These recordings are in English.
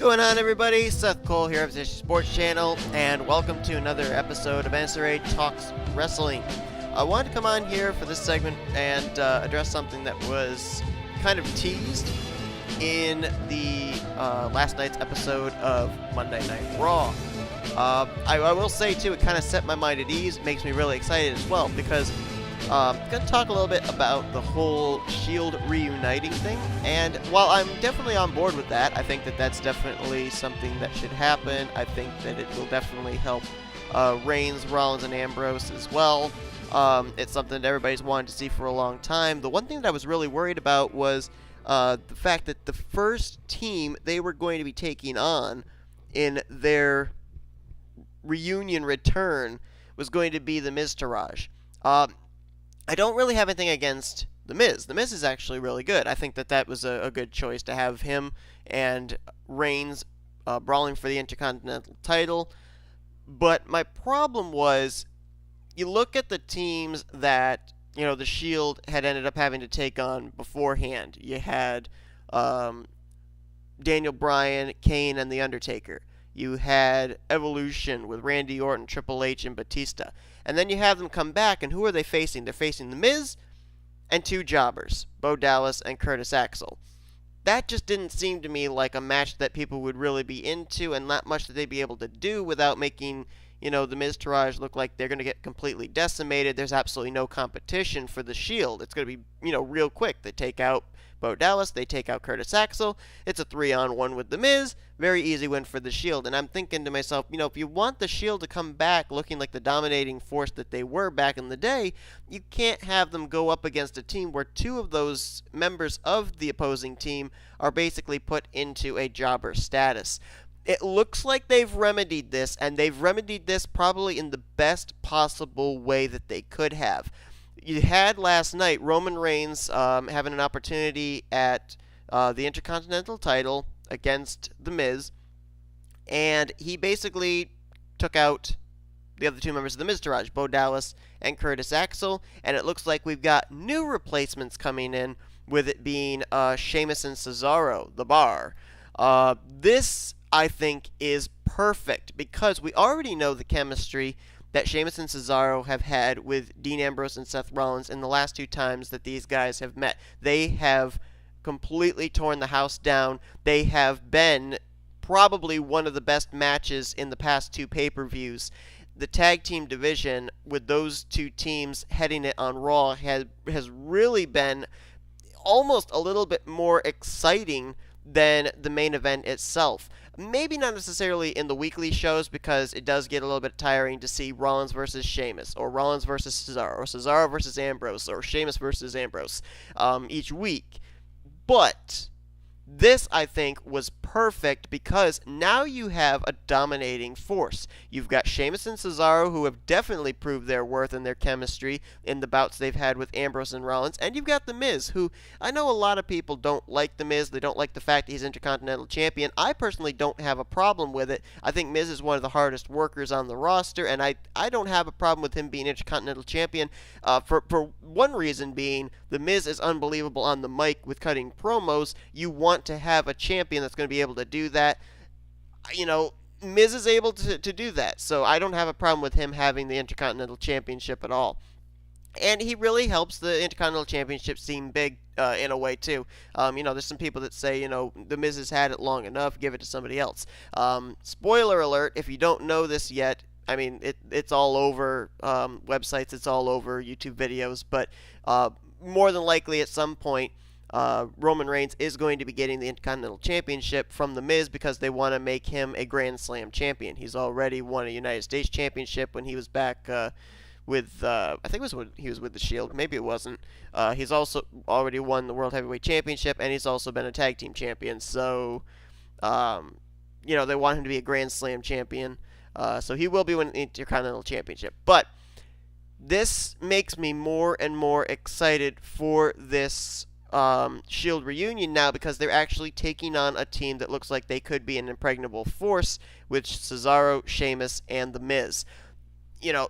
Going on, everybody? Seth Cole here of the Sports Channel, and welcome to another episode of NNSCRA Talks Wrestling. I wanted to come on here for this segment and address something that was kind of teased in the last night's episode of Monday Night Raw. I will say, too, it kind of set my mind at ease. It makes me really excited as well, because I'm going to talk a little bit about the whole Shield reuniting thing, and while I'm definitely on board with that, I think that that's definitely something that should happen. I think that it will definitely help Reigns, Rollins, and Ambrose as well. It's something that everybody's wanted to see for a long time. The one thing that I was really worried about was the fact that the first team they were going to be taking on in their reunion return was going to be the Miztourage. I don't really have anything against The Miz. The Miz is actually really good. I think that that was a good choice to have him and Reigns brawling for the Intercontinental title. But my problem was, you look at the teams that, the Shield had ended up having to take on beforehand. You had Daniel Bryan, Kane, and The Undertaker. You had Evolution with Randy Orton, Triple H, and Batista. And then you have them come back, and who are they facing? They're facing The Miz and two jobbers, Bo Dallas and Curtis Axel. That just didn't seem to me like a match that people would really be into, and not much that they'd be able to do without making, the Miztourage look like they're going to get completely decimated. There's absolutely no competition for the Shield. It's going to be, real quick. They take out Bo Dallas, they take out Curtis Axel. It's a 3-on-1 with The Miz. Very easy win for the Shield. And I'm thinking to myself, if you want the Shield to come back looking like the dominating force that they were back in the day, you can't have them go up against a team where two of those members of the opposing team are basically put into a jobber status. It looks like they've remedied this, and they've remedied this probably in the best possible way that they could have. You had last night Roman Reigns having an opportunity at the Intercontinental title against The Miz, and he basically took out the other two members of the Miztourage, Bo Dallas and Curtis Axel, and it looks like we've got new replacements coming in, with it being Sheamus and Cesaro, the Bar. This, I think, is perfect, because we already know the chemistry that Sheamus and Cesaro have had with Dean Ambrose and Seth Rollins in the last two times that these guys have met. They have completely torn the house down. They have been probably one of the best matches in the past two pay-per-views. The tag team division with those two teams heading it on Raw has really been almost a little bit more exciting than the main event itself. Maybe not necessarily in the weekly shows, because it does get a little bit tiring to see Rollins versus Sheamus, or Rollins versus Cesaro, or Cesaro versus Ambrose, or Sheamus versus Ambrose each week. But this, I think, was perfect, because now you have a dominating force. You've got Sheamus and Cesaro, who have definitely proved their worth and their chemistry in the bouts they've had with Ambrose and Rollins. And you've got The Miz, who I know a lot of people don't like The Miz. They don't like the fact that he's Intercontinental Champion. I personally don't have a problem with it. I think Miz is one of the hardest workers on the roster, and I don't have a problem with him being Intercontinental Champion for one reason being The Miz is unbelievable on the mic with cutting promos. You want to have a champion that's going to be able to do that. Miz is able to do that, so I don't have a problem with him having the Intercontinental Championship at all. And he really helps the Intercontinental Championship seem big in a way, too. There's some people that say, The Miz has had it long enough, give it to somebody else. Spoiler alert, if you don't know this yet, it's all over websites, it's all over YouTube videos, but more than likely at some point, Roman Reigns is going to be getting the Intercontinental Championship from The Miz, because they want to make him a Grand Slam champion. He's already won a United States Championship when he was back with, I think it was when he was with the Shield. Maybe it wasn't. He's also already won the World Heavyweight Championship, and he's also been a Tag Team Champion. So, they want him to be a Grand Slam champion. So he will be winning the Intercontinental Championship. But this makes me more and more excited for this Shield reunion now, because they're actually taking on a team that looks like they could be an impregnable force with Cesaro, Sheamus, and The Miz.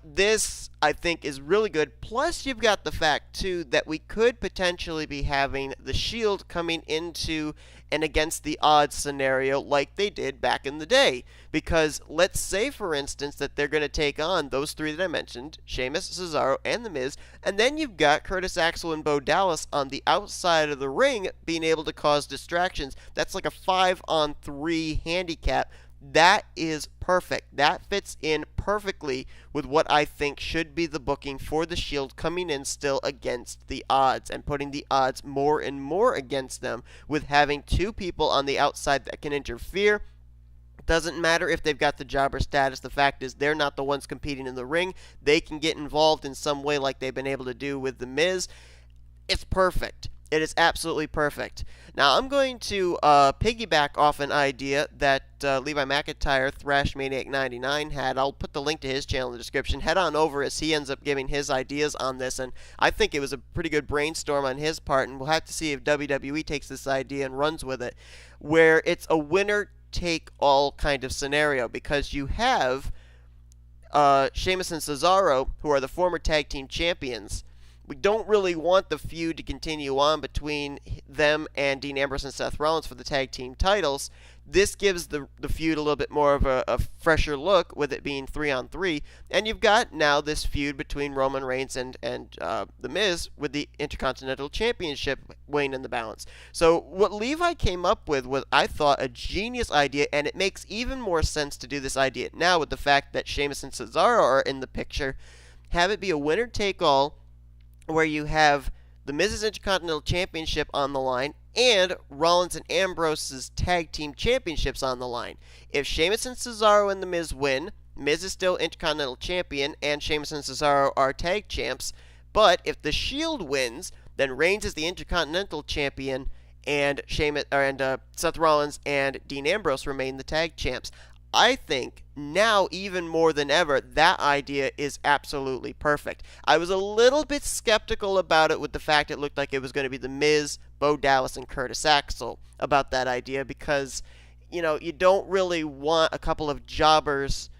this I think is really good. Plus, you've got the fact, too, that we could potentially be having the Shield coming into an against the odds scenario like they did back in the day. Because let's say, for instance, that they're going to take on those three that I mentioned, Sheamus, Cesaro, and The Miz, and then you've got Curtis Axel and Bo Dallas on the outside of the ring being able to cause distractions. That's like a 5-on-3 handicap. That is perfect. That fits in perfectly with what I think should be the booking for the Shield, coming in still against the odds and putting the odds more and more against them with having two people on the outside that can interfere. Doesn't matter if they've got the jobber status. The fact is they're not the ones competing in the ring. They can get involved in some way like they've been able to do with The Miz. It's perfect. It is absolutely perfect. Now, I'm going to piggyback off an idea that Levi McIntyre, Thrash Maniac 99, had. I'll put the link to his channel in the description. Head on over as he ends up giving his ideas on this, and I think it was a pretty good brainstorm on his part, and we'll have to see if WWE takes this idea and runs with it, where it's a winner-take-all kind of scenario, because you have Sheamus and Cesaro, who are the former tag team champions. We don't really want the feud to continue on between them and Dean Ambrose and Seth Rollins for the tag team titles. This gives the feud a little bit more of a fresher look, with it being 3-on-3. And you've got now this feud between Roman Reigns and The Miz with the Intercontinental Championship weighing in the balance. So what Levi came up with was, I thought, a genius idea, and it makes even more sense to do this idea now with the fact that Sheamus and Cesaro are in the picture. Have it be a winner-take-all, where you have the Miz's Intercontinental Championship on the line and Rollins and Ambrose's Tag Team Championships on the line. If Sheamus and Cesaro and The Miz win, Miz is still Intercontinental Champion and Sheamus and Cesaro are Tag Champs. But if the Shield wins, then Reigns is the Intercontinental Champion and Seth Rollins and Dean Ambrose remain the Tag Champs. I think now, even more than ever, that idea is absolutely perfect. I was a little bit skeptical about it with the fact it looked like it was going to be The Miz, Bo Dallas, and Curtis Axel about that idea, because, you don't really want a couple of jobbers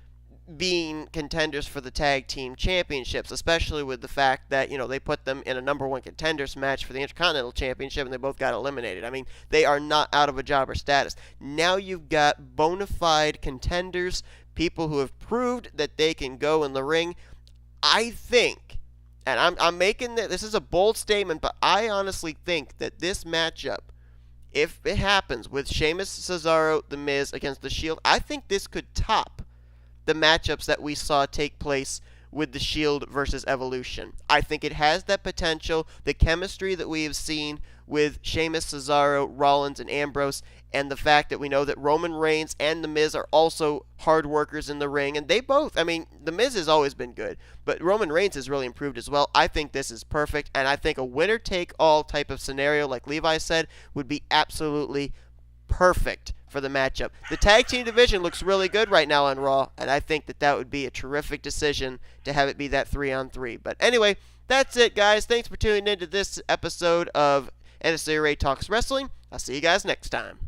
being contenders for the tag team championships, especially with the fact that, they put them in a number one contenders match for the Intercontinental Championship and they both got eliminated. I mean, they are not out of a jobber status. Now you've got bona fide contenders, people who have proved that they can go in the ring. I think, and I'm making this is a bold statement, but I honestly think that this matchup, if it happens with Sheamus, Cesaro, The Miz against The Shield, I think this could top the matchups that we saw take place with the Shield versus Evolution. I think it has that potential, the chemistry that we have seen with Sheamus, Cesaro, Rollins, and Ambrose, and the fact that we know that Roman Reigns and The Miz are also hard workers in the ring, and they both, The Miz has always been good, but Roman Reigns has really improved as well. I think this is perfect, and I think a winner-take-all type of scenario, like Levi said, would be absolutely perfect for the matchup. The tag team division looks really good right now on Raw, and I think that would be a terrific decision to have it be that 3-on-3. But anyway, that's it, guys. Thanks for tuning into this episode of NNSCRA Talks Wrestling. I'll see you guys next time.